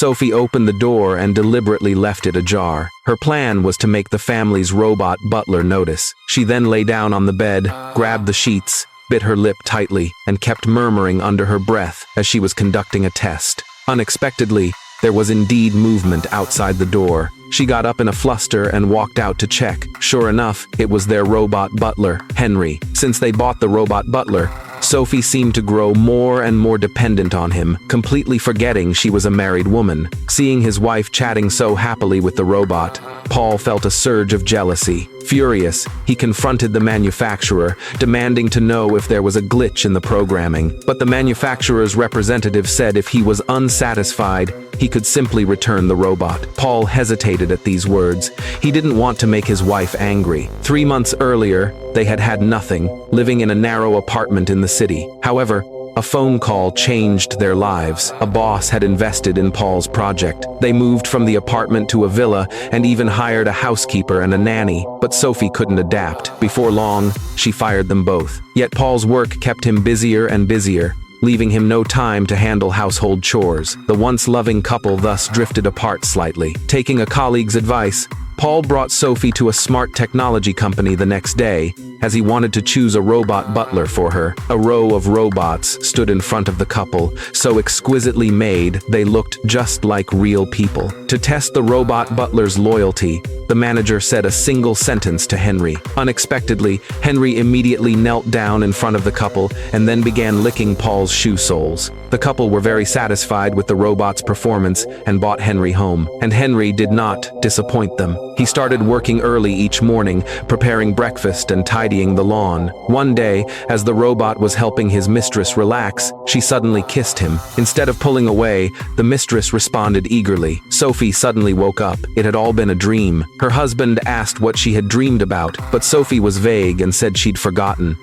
Sophie opened the door and deliberately left it ajar. Her plan was to make the family's robot butler notice. She then lay down on the bed, grabbed the sheets, bit her lip tightly, and kept murmuring under her breath as she was conducting a test. Unexpectedly, there was indeed movement outside the door. She got up in a fluster and walked out to check. Sure enough, it was their robot butler, Henry. Since they bought the robot butler, Sophie seemed to grow more and more dependent on him, completely forgetting she was a married woman. Seeing his wife chatting so happily with the robot, Paul felt a surge of jealousy. Furious, he confronted the manufacturer, demanding to know if there was a glitch in the programming. But the manufacturer's representative said if he was unsatisfied, he could simply return the robot. Paul hesitated at these words. He didn't want to make his wife angry. 3 months earlier, they had had nothing, living in a narrow apartment in the city. However, a phone call changed their lives. A boss had invested in Paul's project. They moved from the apartment to a villa and even hired a housekeeper and a nanny. But Sophie couldn't adapt. Before long, she fired them both. Yet Paul's work kept him busier and busier, leaving him no time to handle household chores. The once loving couple thus drifted apart slightly. Taking a colleague's advice, Paul brought Sophie to a smart technology company the next day, as he wanted to choose a robot butler for her. A row of robots stood in front of the couple, so exquisitely made they looked just like real people. To test the robot butler's loyalty, the manager said a single sentence to Henry. Unexpectedly, Henry immediately knelt down in front of the couple and then began licking Paul's shoe soles. The couple were very satisfied with the robot's performance and brought Henry home. And Henry did not disappoint them. He started working early each morning, preparing breakfast and tidying the lawn. One day, as the robot was helping his mistress relax, she suddenly kissed him. Instead of pulling away, the mistress responded eagerly. Sophie suddenly woke up. It had all been a dream. Her husband asked what she had dreamed about, but Sophie was vague and said she'd forgotten.